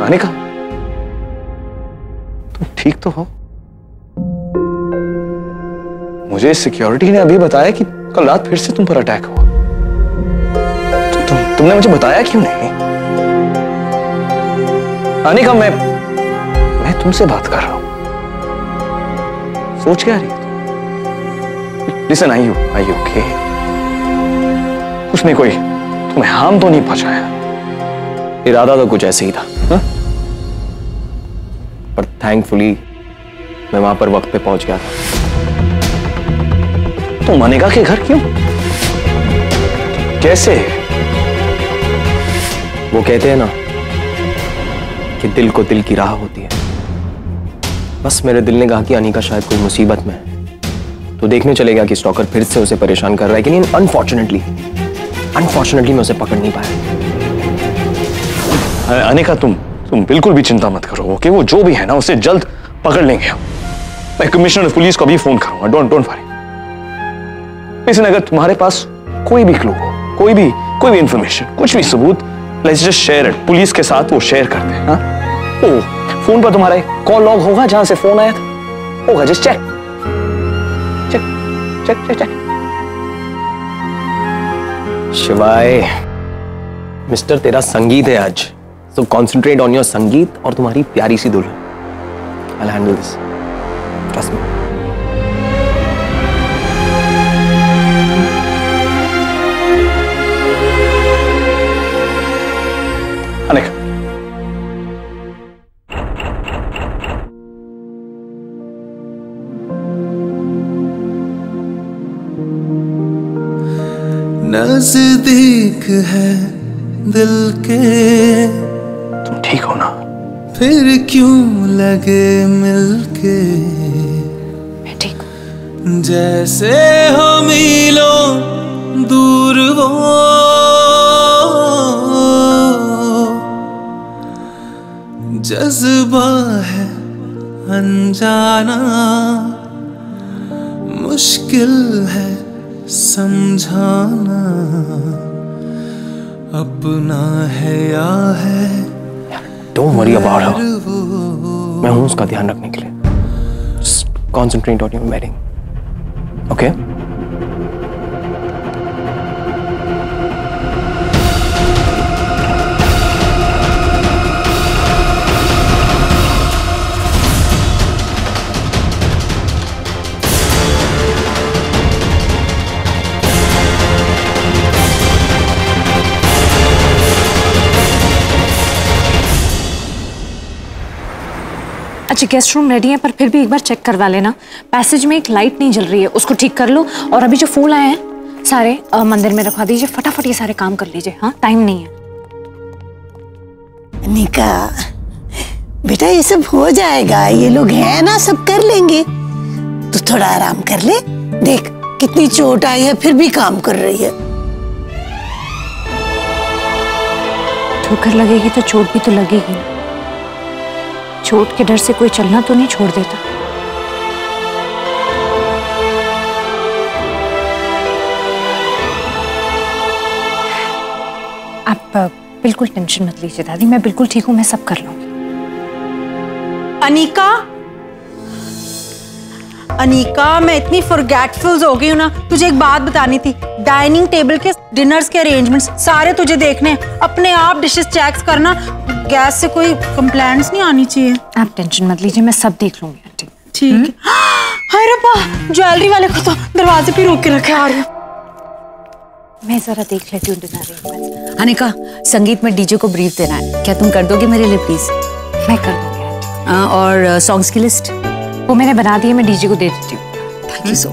अनिका, तुम ठीक तो हो? मुझे सिक्योरिटी ने अभी बताया कि कल रात फिर से तुम पर अटैक हुआ। तुमने मुझे बताया क्यों नहीं? अनिका, मैं तुमसे बात कर रहा हूं। सोच क्या रही है तुम? Listen, I you okay? उसने कोई तुम्हें हार्म तो नहीं पहुंचाया? इरादा तो कुछ ऐसे ही था, हा? पर थैंकफुली मैं वहां पर वक्त पे पहुंच गया था। तुम अनिका के घर क्यों? कैसे? वो कहते हैं ना कि दिल को दिल की राह होती है। बस मेरे दिल ने कहा कि अनिका शायद कोई मुसीबत में है, तो देखने चले गया कि स्टॉकर फिर से उसे परेशान कर रहा है कि नहीं। अनफॉर्चुनेटली मैं उसे पकड़ नहीं पाया। अनिका, तुम बिल्कुल भी चिंता मत करो, ओके? वो जो भी है ना, उसे जल्द पकड़ लेंगे। मैं कमिश्नर ऑफ पुलिस को भी फोन करूंगा। Don't worry. लेकिन अगर तुम्हारे पास कोई भी क्लू हो, कोई भी इंफॉर्मेशन, कुछ भी सबूत, let's just share it. Police के साथ वो शेयर करते हैं। हाँ, ओ फोन पर तुम्हारा कॉल लॉग होगा जहां से फोन आया था, होगा। Just check. शिवाय मिस्टर, तेरा संगीत है आज, सो कॉन्सेंट्रेट ऑन योर संगीत और तुम्हारी प्यारी सी दुल्हन। I'll handle this. Trust me. Anika, नजदीक है दिल के, तुम ठीक हो ना? फिर क्यों लगे मिलके, मैं ठीक हूँ। जैसे हो मीलों दूर वो, जज्बा है अनजाना, मुश्किल है समझाना, अपना है या है। Don't worry about her. मैं हूं उसका ध्यान रखने के लिए। Just concentrate on your wedding. Okay? अच्छा, गेस्ट रूम रेडी है, पर फिर भी एक बार चेक करवा लेना। पैसेज में एक लाइट नहीं जल रही है, उसको ठीक कर लो। और अभी जो फूल आए हैं सारे मंदिर में रखवा दीजिए। फटाफट ये सारे काम कर लीजिए। हाँ, टाइम नहीं है। निका बेटा, ये सब हो जाएगा, ये लोग हैं ना, सब कर लेंगे। तू थोड़ा आराम कर ले। देख कितनी चोट आई है, फिर भी काम कर रही है। ठोकर लगेगी तो चोट भी तो लगेगी ना। चोट के डर से कोई चलना तो नहीं छोड़ देता। आप बिल्कुल टेंशन मत लीजिए दादी, मैं बिल्कुल ठीक हूँ, मैं सब कर लूंगी। अनीका, मैं इतनी फॉरगेटफुल हो गई हूँ ना। तुझे एक बात बतानी थी। डाइनिंग टेबल के डिनर्स के अरेंजमेंट्स सारे तुझे देखने हैं। अपने आप डिशेस चेक करना, गैस से कोई कंप्लेंट्स नहीं आनी चाहिए। आप टेंशन मत लीजिए, मैं सब देख लूंगी आंटी। ठीक है। हाय रब्बा, ज्वेलरी वाले को तो दरवाजे पे रोक के रखे आ रही हूँ। मैं जरा देख लेती हूँ डिनर अरेंजमेंट्स। अनिका, संगीत में डीजे को ब्रीफ देना है, क्या तुम कर दोगे मेरे लिए प्लीज? मैं कर दूंगी आंटी। और सॉन्ग्स की लिस्ट वो मैंने बना दी है, मैं डीजे को दे देती हूँ। Thank you so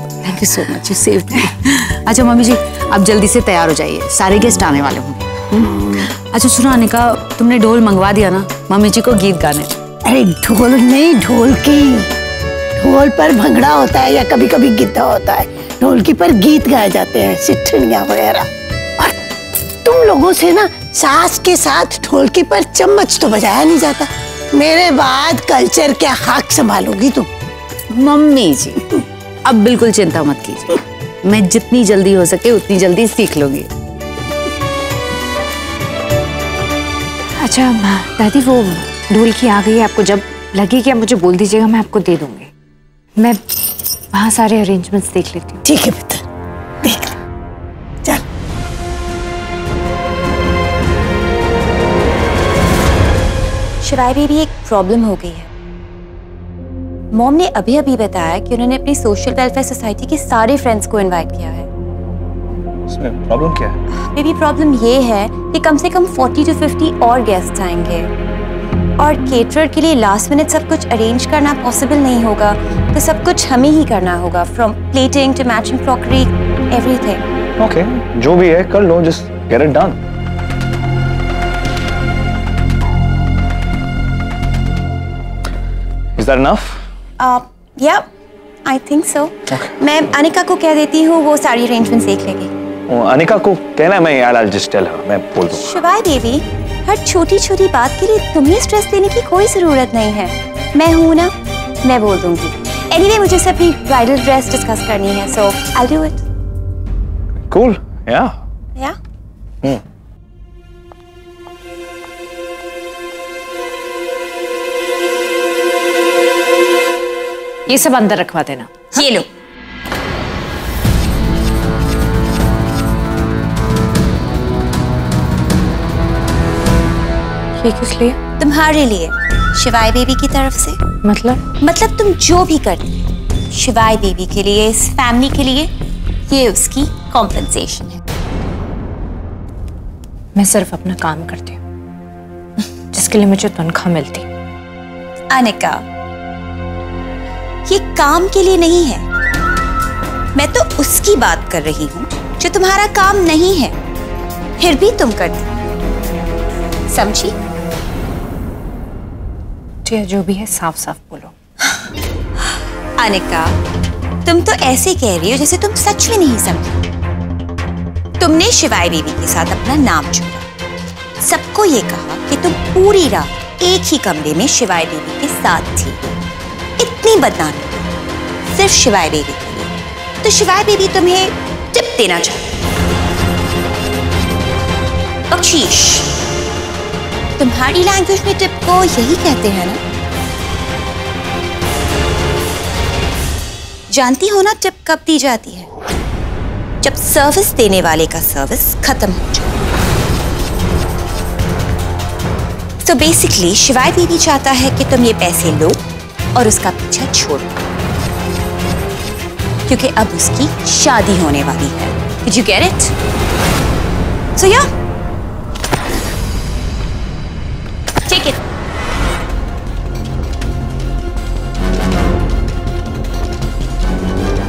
much, you saved me. अच्छा मम्मी जी, अब जल्दी से तैयार हो जाइए, सारे गेस्ट आने वाले होंगे। अच्छा सुनो अनिका, तुमने ढोल मंगवा दिया ना मम्मी जी को गीत गाने? अरे ढोल नहीं, ढोलकी। ढोल पर भंगड़ा होता है या कभी कभी गिद्धा होता है, ढोलकी पर गीत गाए जाते हैं, सिट्ठनियां वगैरह। और तुम लोगों से ना सास के साथ ढोलकी पर चम्मच तो बजाया नहीं जाता। मेरे बाद कल्चर क्या हक संभालोगी तुम? मम्मी जी अब बिल्कुल चिंता मत कीजिए, मैं जितनी जल्दी हो सके उतनी जल्दी सीख लूंगी। अच्छा दादी, वो ढोलकी आ गई है, आपको जब लगे कि आप मुझे बोल दीजिएगा, मैं आपको दे दूंगी। मैं वहाँ सारे अरेंजमेंट्स देख लेती हूँ। ठीक है पुत्र, देख ले। चल। शिवाय बेबी, एक प्रॉब्लम हो गई है। मॉम ने अभी अभी बताया कि उन्होंने अपनी सोशल वेलफेयर सोसाइटी के सारे फ्रेंड्स को इनवाइट किया है। इसमें प्रॉब्लम क्या है? बेबी, प्रॉब्लम ये है कि कम से कम 40 to 50 और गेस्ट आएंगे और केटरर के लिए लास्ट मिनट सब कुछ अरेंज करना पॉसिबल नहीं होगा, तो सब कुछ हमें ही करना होगा, from plating to matching crockery, everything. Okay, जो भी है कर लो, just get it done. Is that enough? Yeah, I think so. मैं अनिका को कह देती हूँ, वो सारी अरेंजमेंट्स देख लेगी। अनिका को कहना है, मैं I'll just tell her, मैं बोल दूंगा। शिवाय बेबी, हर छोटी छोटी बात के लिए तुम्हें स्ट्रेस लेने की कोई जरूरत नहीं है। मैं हूं ना, मैं बोल दूंगी। एनीवे, मुझे से अपनी ब्राइडल ड्रेस डिस्कस करनी है, सो I'll do it. Cool, yeah. Yeah? ये सब अंदर रखवा देना। ये लो। ये किस लिए? तुम्हारे लिए, शिवाय बेबी की तरफ से। मतलब तुम जो भी करती हो शिवाय बेबी के लिए, इस फैमिली के लिए, ये उसकी कॉम्पेंसेशन है। मैं सिर्फ अपना काम करती हूँ, जिसके लिए मुझे तनख्वाह मिलती। अनिका, ये काम के लिए नहीं है, मैं तो उसकी बात कर रही हूँ जो तुम्हारा काम नहीं है, फिर भी तुम करती, समझी? जो भी है साफ साफ बोलो। अनिका, तुम तो ऐसे कह रही हो जैसे तुम सच में नहीं समझी। तुमने शिवाय बेबी के साथ अपना नाम जोड़ा, सबको ये कहा कि तुम पूरी रात एक ही कमरे में शिवाय बेबी के साथ थी। इतनी बदनामी सिर्फ शिवाय बेबी के लिए, तो शिवाय बेबी तुम्हें टिप देना चाहती, बख्शीश। तुम्हारी लैंग्वेज में टिप को यही कहते हैं ना? जानती हो ना टिप कब दी जाती है? जब सर्विस देने वाले का सर्विस खत्म हो जाए। तो बेसिकली शिवाय बेबी चाहता है कि तुम ये पैसे लो और उसका पीछा छोड़ो, क्योंकि अब उसकी शादी होने वाली है। Did you get it? So yeah. Take it.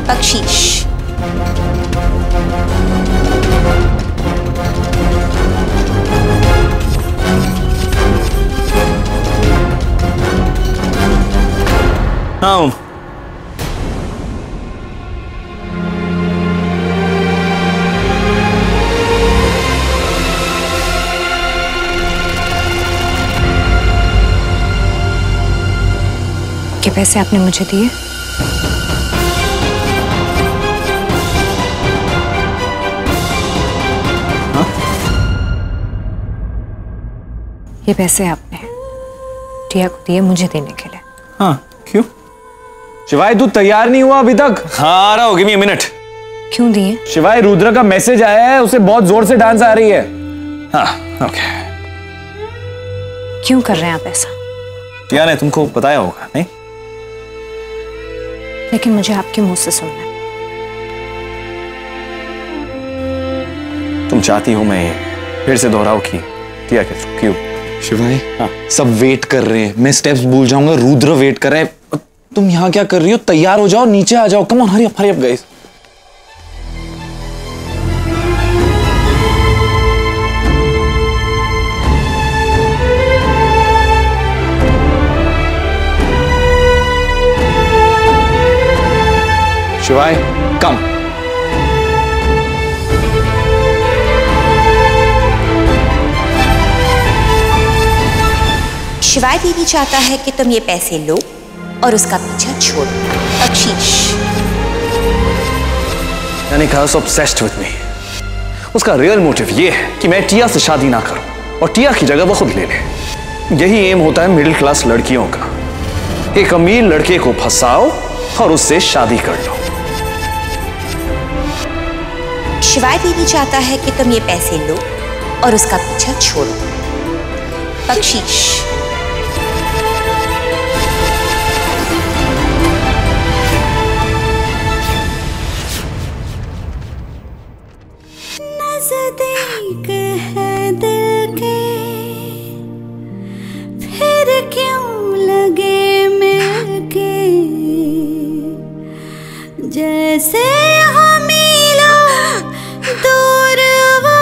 बख्शीश। हाँ, के पैसे आपने मुझे दिए? हाँ? ये पैसे आपने टिया को दिए मुझे देने के लिए। हाँ, क्यों? शिवाय तू तैयार नहीं हुआ अभी तक? हाँ, आ रहा हो, गिव मी अ मिनट। क्यों दिए? शिवाय, रुद्र का मैसेज आया है, उसे बहुत जोर से डांस आ रही है। हाँ, ओके। क्यों कर रहे हैं आप ऐसा? टिया ने तुमको बताया होगा, नहीं? लेकिन मुझे आपके मुंह से सुनना है। तुम चाहती हो मैं फिर से दोहराऊं कि टिया के थ्रू क्यों? शिवाय, हाँ। सब वेट कर रहे हैं, मैं स्टेप्स भूल जाऊंगा, रुद्र वेट कर रहे हैं। तुम यहाँ क्या कर रही हो? तैयार हो जाओ, नीचे आ जाओ। Come on, hurry up guys. शिवाय, कम। शिवाय बेबी चाहता है कि तुम ये पैसे लो और उसका पीछा छोड़ो, बख्शीश। Anika is obsessed with me। उसका रियल मोटिव ये है कि मैं टिया से शादी ना करूं और टिया की जगह वो खुद ले ले। यही एम होता है मिडिल क्लास लड़कियों का। एक अमीर लड़के को फंसाओ और उससे शादी कर लो। शिवाय बीवी चाहता है कि तुम ये पैसे लो और उसका पीछा छोड़ो। बख्शीश। नज़दीक है दिल के, फिर क्यों लगे मिलके, जैसे हम मिलो दूर वो,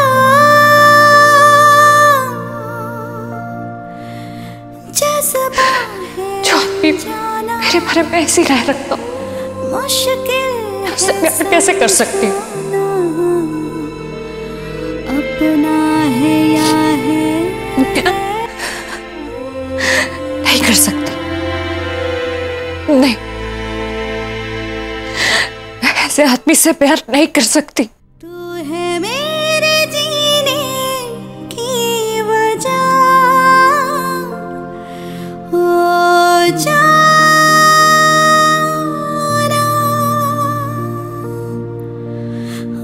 जज्बा है जाना मेरे बारे में ऐसे ही रह रखता हूँ, मुश्किल उससे प्यार कैसे कर सकती हूँ? अपना है या है नहीं कर सकती, नहीं, ऐसे आदमी से प्यार नहीं कर सकती। तू है मेरे जीने की वजह, ओ जाना,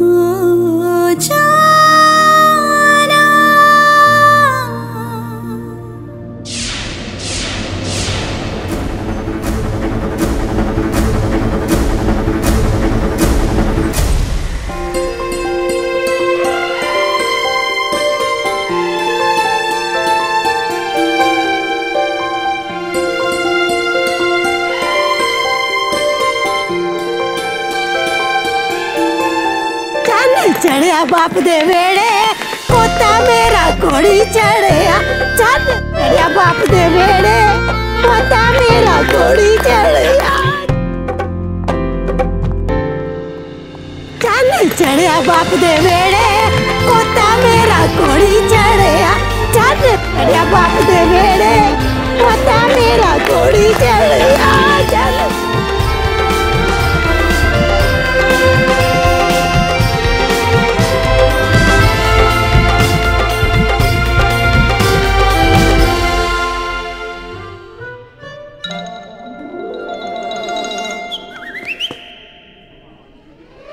ओ जाना। चढ़िया बाप दे वेड़े, पोता मेरा घोड़ी चढ़िया। चल चढ़िया बाप दे वेड़े, पोता मेरा घोड़ी चढ़िया। चल चढ़िया बाप दे वेड़े, पोता मेरा घोड़ी चढ़िया। चल चढ़िया बाप दे वेड़े, पोता मेरा घोड़ी चढ़िया। चल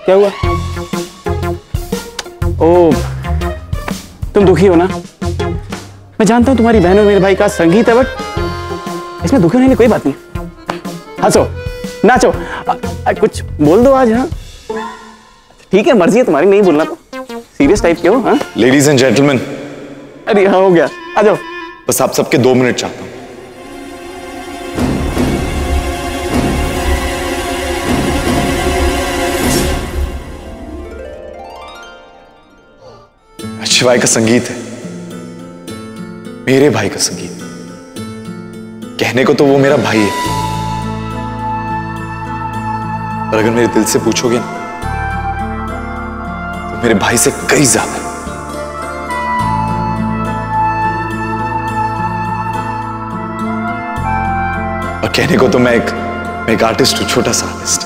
क्या हुआ? ओ, तुम दुखी हो ना? मैं जानता हूं तुम्हारी बहन और मेरे भाई का संगीत है, बट इसमें दुखी होने की कोई बात नहीं। हंसो, नाचो, कुछ बोल दो आज। हाँ ठीक है, मर्जी है तुम्हारी, नहीं बोलना तो। सीरियस टाइप के हो? हाँ लेडीज एंड जेंटलमैन। अरे हाँ हो गया, आ जाओ। बस आप सबके 2 मिनट चाहता हूं। शिवाय का संगीत है, मेरे भाई का संगीत। कहने को तो वो मेरा भाई है, पर अगर मेरे दिल से पूछोगे ना, तो मेरे भाई से कई ज्यादा है। और कहने को तो मैं एक आर्टिस्ट हूं, छोटा सा आर्टिस्ट,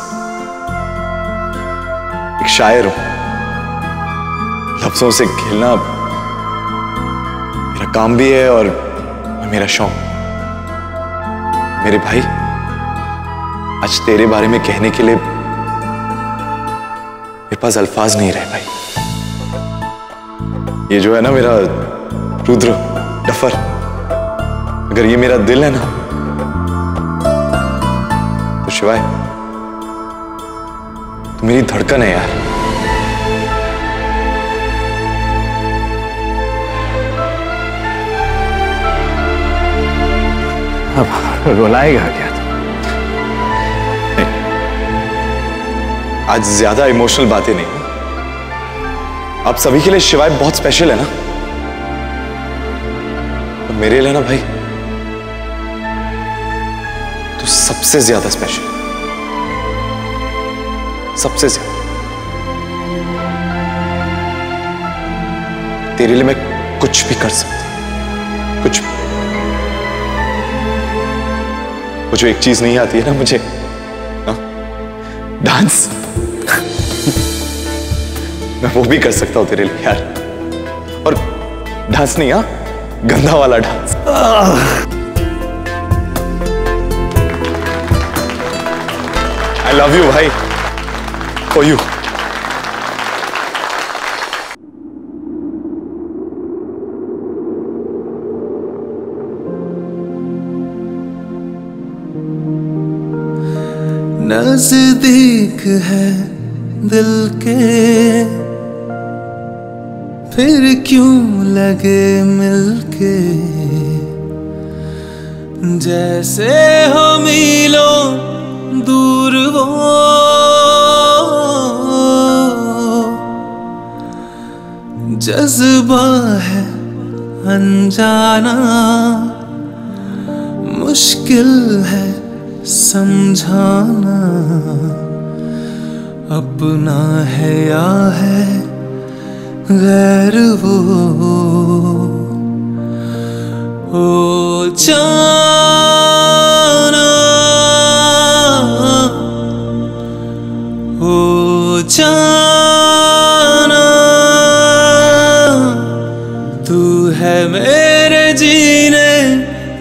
एक शायर हूं। लफ्जों से खेलना मेरा काम भी है और मेरा शौक। मेरे भाई, आज तेरे बारे में कहने के लिए मेरे पास अल्फाज नहीं रहे भाई। ये जो है ना मेरा रुद्र डफर, अगर ये मेरा दिल है ना, तो शिवाय तो मेरी धड़कन है यार। अब रुलाएगा क्या तू? आज ज्यादा इमोशनल बातें नहीं। आप सभी के लिए शिवाय बहुत स्पेशल है ना, तो मेरे लिए ना भाई तू सबसे ज्यादा स्पेशल, सबसे ज्यादा। तेरे लिए मैं कुछ भी कर सकता हूं, कुछ भी। वो जो एक चीज नहीं आती है ना मुझे, डांस, मैं वो भी कर सकता हूं तेरे लिए यार। और डांस नहीं, हाँ गंदा वाला डांस। आई लव यू भाई, फॉर यू। नजदीक है दिल के फिर क्यों लगे मिलके, जैसे हो मीलों दूर वो जज्बा है अनजाना, मुश्किल है समझाना, अपना है या है गैर वो। ओ जाना, ओ जाना, तू है मेरे जीने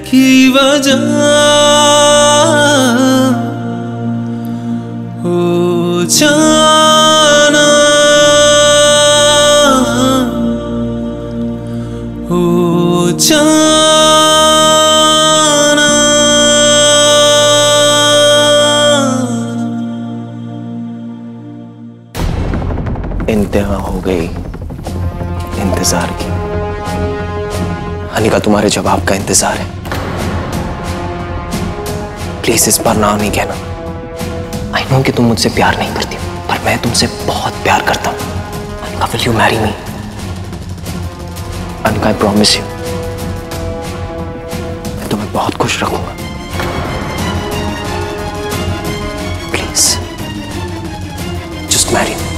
की वजह। ओ जाना, ओ जाना। इंतहा हो गई इंतजार की। अनिका तुम्हारे जवाब का इंतजार है। प्लीज इस बार ना नहीं कहना। आई नो कि तुम मुझसे प्यार नहीं करती हो, पर मैं तुमसे बहुत प्यार करता हूं। Anika, will you marry me? Anika, I promise you, मैं तुम्हें बहुत खुश रखूंगा। Please just marry me.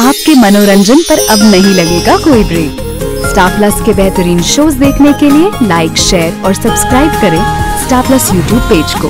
आपके मनोरंजन पर अब नहीं लगेगा कोई ब्रेक। स्टार प्लस के बेहतरीन शोज देखने के लिए लाइक, शेयर और सब्सक्राइब करें स्टार प्लस यूट्यूब पेज को।